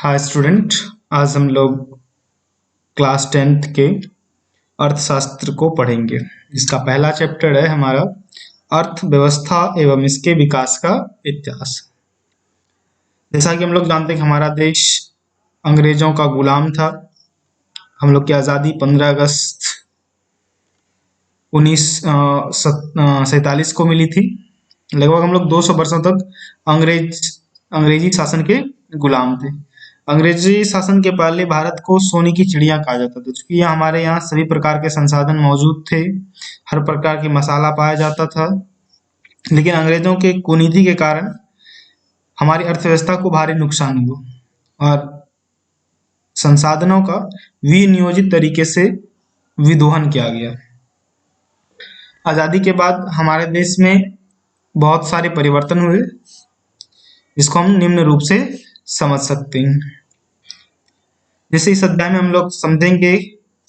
Hi student. आज हम लोग क्लास 10th के अर्थशास्त्र को पढ़ेंगे। इसका पहला चैप्टर है हमारा अर्थव्यवस्था एवं इसके विकास का इतिहास। जैसा कि हम लोग जानते हैं कि हमारा देश अंग्रेजों का गुलाम था। हम लोग की आज़ादी 15 अगस्त 1947 को मिली थी। लगभग हम लोग 200 वर्षों तक अंग्रेजी शासन के गुलाम थे। अंग्रेजी शासन के पहले भारत को सोने की चिड़िया कहा जाता था, क्योंकि हमारे यहाँ सभी प्रकार के संसाधन मौजूद थे, हर प्रकार की मसाला पाया जाता था। लेकिन अंग्रेजों के कुनीति के कारण हमारी अर्थव्यवस्था को भारी नुकसान हुआ और संसाधनों का विनियोजित तरीके से विदोहन किया गया। आज़ादी के बाद हमारे देश में बहुत सारे परिवर्तन हुए, जिसको हम निम्न रूप से समझ सकते हैं। जैसे इस अध्याय में हम लोग समझेंगे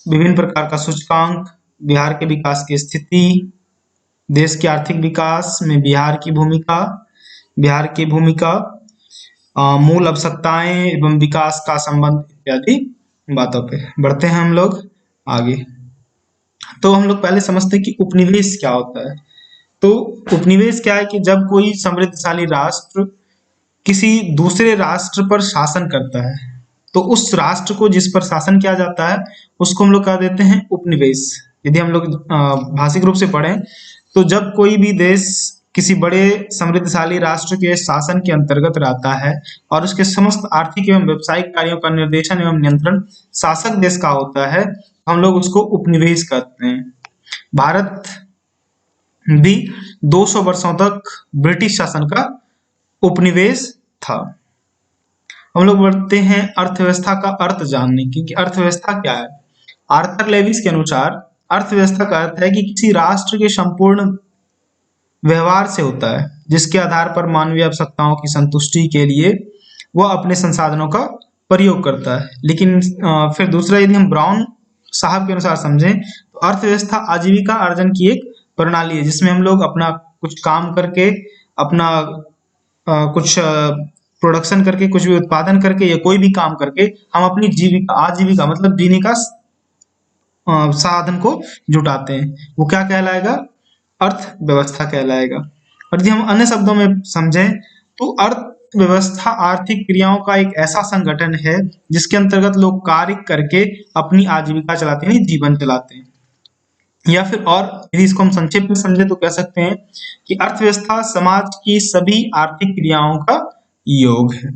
विभिन्न प्रकार का सूचकांक, बिहार के विकास की स्थिति, देश के आर्थिक विकास में बिहार की भूमिका, मूल आवश्यकताएं एवं विकास का संबंध इत्यादि बातों पे बढ़ते हैं हम लोग आगे। तो हम लोग पहले समझते हैं कि उपनिवेश क्या होता है। तो उपनिवेश क्या है कि जब कोई समृद्धशाली राष्ट्र किसी दूसरे राष्ट्र पर शासन करता है, तो उस राष्ट्र को जिस पर शासन किया जाता है उसको हम लोग कह देते हैं उपनिवेश। यदि हम लोग भाषिक रूप से पढ़ें तो जब कोई भी देश किसी बड़े समृद्धशाली राष्ट्र के शासन के अंतर्गत रहता है और उसके समस्त आर्थिक एवं व्यावसायिक कार्यों का निर्देशन एवं नियंत्रण शासक देश का होता है, हम लोग उसको उपनिवेश कहते हैं। भारत भी 200 वर्षों तक ब्रिटिश शासन का उपनिवेश था। हम लोग बढ़ते हैं अर्थव्यवस्था का अर्थ जानने की कि अर्थव्यवस्था क्या है। आर्थर लेविस के अनुसार अर्थव्यवस्था का अर्थ है कि किसी राष्ट्र के संपूर्ण व्यवहार से होता है, जिसके आधार पर मानवीय आवश्यकताओं की संतुष्टि के लिए वह अपने संसाधनों का प्रयोग करता है। लेकिन फिर दूसरा, यदि हम ब्राउन साहब के अनुसार समझें तो अर्थव्यवस्था आजीविका अर्जन की एक प्रणाली है, जिसमें हम लोग अपना कुछ काम करके, अपना कुछ प्रोडक्शन करके, कुछ भी उत्पादन करके या कोई भी काम करके हम अपनी आजीविका मतलब जीने का साधन को जुटाते हैं। वो क्या कहलाएगा? अर्थव्यवस्था कहलाएगा। और यदि हम अन्य शब्दों में समझें तो अर्थव्यवस्था आर्थिक क्रियाओं का एक ऐसा संगठन है जिसके अंतर्गत लोग कार्य करके अपनी आजीविका चलाते हैं, जीवन चलाते हैं। या फिर और यदि इसको हम संक्षेप में समझे तो कह सकते हैं कि अर्थव्यवस्था समाज की सभी आर्थिक क्रियाओं का योग है।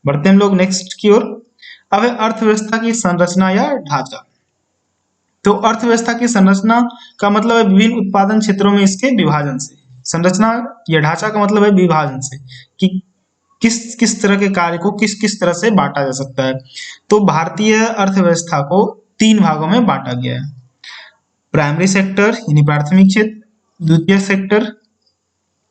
बढ़ते हैं हम लोग नेक्स्ट की ओर। अब है अर्थव्यवस्था की संरचना या ढांचा। तो अर्थव्यवस्था की संरचना का मतलब है विभिन्न उत्पादन क्षेत्रों में इसके विभाजन से। संरचना या ढांचा का मतलब है विभाजन से, कि किस किस तरह के कार्य को किस किस तरह से बांटा जा सकता है। तो भारतीय अर्थव्यवस्था को 3 भागों में बांटा गया है। प्राइमरी सेक्टर यानी प्राथमिक क्षेत्र, द्वितीय सेक्टर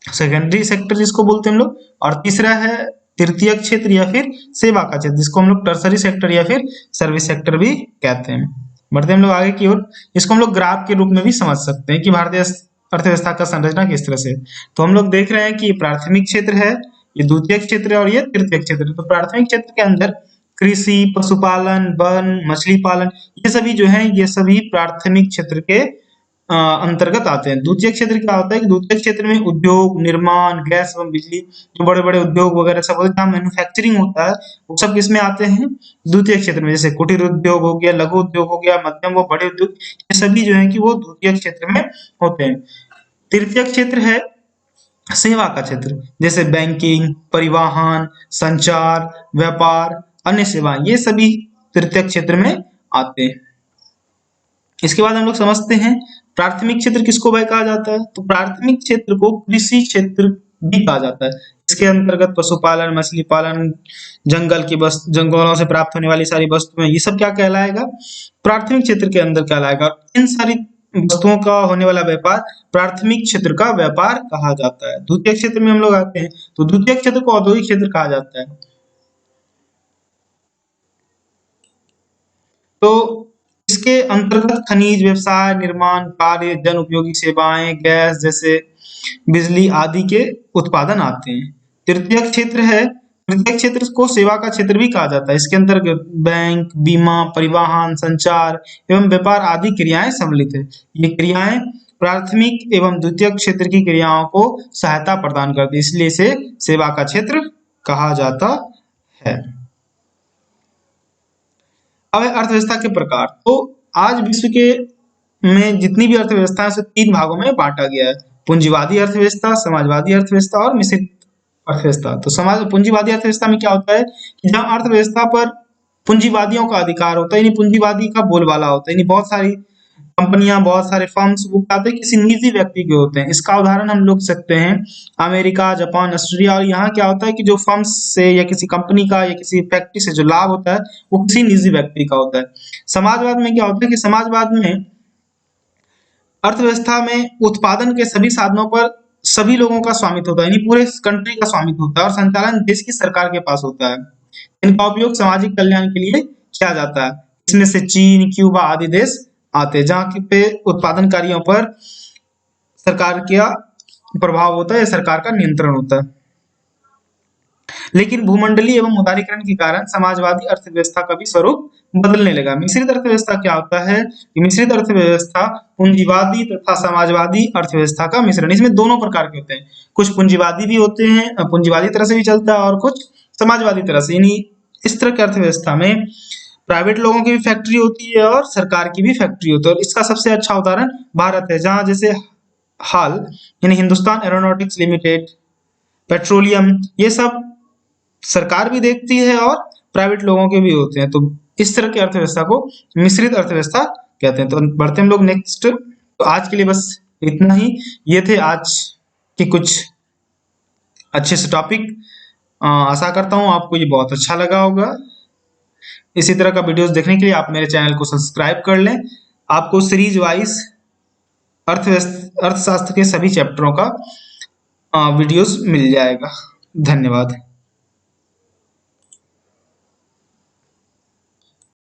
सेकेंडरी सेक्टर जिसको बोलते हैं हम लोग, और तीसरा है तृतीयक क्षेत्र या फिर सेवा का क्षेत्र, जिसको हम लोग टर्सरी सेक्टर या फिर सर्विस सेक्टर भी कहते हैं। बढ़ते हम लोग आगे की ओर। इसको हम लोग ग्राफ के रूप में भी समझ सकते हैं कि भारतीय अर्थव्यवस्था का संरचना किस तरह से। तो हम लोग देख रहे हैं कि ये प्राथमिक क्षेत्र है, ये द्वितीय क्षेत्र है और ये तृतीय क्षेत्र है। तो प्राथमिक क्षेत्र के अंदर कृषि, पशुपालन, वन, मछली पालन, ये सभी जो है ये सभी प्राथमिक क्षेत्र के अंतर्गत आते हैं। द्वितीय क्षेत्र क्या होता है कि द्वितीय क्षेत्र में उद्योग, निर्माण, गैस एवं बिजली, जो बड़े बड़े उद्योग वगैरह सब होते हैं, जहाँ मैन्युफैक्चरिंग होता है, वो सब किसमें आते हैं? द्वितीय क्षेत्र में। जैसे कुटीर उद्योग हो गया, लघु उद्योग हो गया, मध्यम व बड़े उद्योग, ये सभी जो है कि वो द्वितीय क्षेत्र में होते हैं। तृतीय क्षेत्र है सेवा का क्षेत्र, जैसे बैंकिंग, परिवहन, संचार, व्यापार, अन्य सेवा, ये सभी तृतीय क्षेत्र में आते हैं। इसके बाद हम लोग समझते हैं प्राथमिक क्षेत्र किसको भाई कहा जाता है। तो प्राथमिक क्षेत्र को कृषि क्षेत्र भी कहा जाता है। इसके अंतर्गत पशुपालन, मछली पालन, जंगलों से प्राप्त होने वाली सारी वस्तुएं, ये सब क्या कहलाएगा? प्राथमिक क्षेत्र के अंदर कहलाएगा। इन सारी वस्तुओं का होने वाला व्यापार प्राथमिक क्षेत्र का व्यापार कहा जाता है। द्वितीय क्षेत्र में हम लोग आते हैं तो द्वितीय क्षेत्र को औद्योगिक क्षेत्र कहा जाता है। तो इसके अंतर्गत खनिज व्यवसाय, निर्माण कार्य, जन उपयोगी सेवाएं, गैस जैसे बिजली आदि के उत्पादन आते हैं। तृतीय क्षेत्र है तृतीय क्षेत्र को सेवा का क्षेत्र भी कहा जाता है। इसके अंतर्गत बैंक, बीमा, परिवहन, संचार एवं व्यापार आदि क्रियाएं सम्मिलित है। ये क्रियाएं प्राथमिक एवं द्वितीयक क्षेत्र की क्रियाओं को सहायता प्रदान करती है, इसलिए इसे सेवा का क्षेत्र कहा जाता है। अब अर्थव्यवस्था के प्रकार। तो आज विश्व के में जितनी भी अर्थव्यवस्था है उसे 3 भागों में बांटा गया है: पूंजीवादी अर्थव्यवस्था, समाजवादी अर्थव्यवस्था और मिश्रित अर्थव्यवस्था। तो समाज पूंजीवादी अर्थव्यवस्था में क्या होता है कि जहाँ अर्थव्यवस्था पर पूंजीवादियों का अधिकार होता है, यानी पूंजीवादी का बोलबाला होता है, यानी बहुत सारी कंपनियां, बहुत सारे फर्म्स वो क्या होते हैं, किसी निजी व्यक्ति के होते हैं। इसका उदाहरण हम लोग सकते हैं अमेरिका, जापान, ऑस्ट्रेलिया। और यहाँ क्या होता है कि जो फर्म्स से या किसी कंपनी का या किसी फैक्ट्री से जो लाभ होता है वो किसी निजी व्यक्ति का होता है। समाजवाद में क्या होता है कि समाजवाद में अर्थव्यवस्था में उत्पादन के सभी साधनों पर सभी लोगों का स्वामित्व होता है, यानी पूरे कंट्री का स्वामित्व होता है, और संचालन देश की सरकार के पास होता है। इनका उपयोग सामाजिक कल्याण के लिए किया जाता है। इसमें से चीन, क्यूबा आदि देश आते हैं, जहाँ पे उत्पादन कार्यों पर सरकार का प्रभाव होता है, सरकार का नियंत्रण होता है। लेकिन भूमंडलीय एवं उदारीकरण के कारण समाजवादी अर्थव्यवस्था का भी स्वरूप बदलने लगा। मिश्रित अर्थव्यवस्था क्या होता है कि मिश्रित अर्थव्यवस्था पूंजीवादी तथा समाजवादी अर्थव्यवस्था का मिश्रण। इसमें दोनों प्रकार के होते हैं, कुछ पूंजीवादी भी होते हैं, पूंजीवादी तरह से भी चलता है, और कुछ समाजवादी तरह से। यानी इस तरह की अर्थव्यवस्था में प्राइवेट लोगों की भी फैक्ट्री होती है और सरकार की भी फैक्ट्री होती है। और इसका सबसे अच्छा उदाहरण भारत है, जहाँ जैसे हाल यानी हिंदुस्तान एरोनॉटिक्स लिमिटेड, पेट्रोलियम, ये सब सरकार भी देखती है और प्राइवेट लोगों के भी होते हैं। तो इस तरह की अर्थव्यवस्था को मिश्रित अर्थव्यवस्था कहते हैं। तो बढ़ते हम लोग नेक्स्ट। तो आज के लिए बस इतना ही। ये थे आज के कुछ अच्छे से टॉपिक। आशा करता हूँ आपको ये बहुत अच्छा लगा होगा। इसी तरह का वीडियोस देखने के लिए आप मेरे चैनल को सब्सक्राइब कर लें। आपको सीरीज वाइज अर्थशास्त्र के सभी चैप्टरों का वीडियोस मिल जाएगा। धन्यवाद।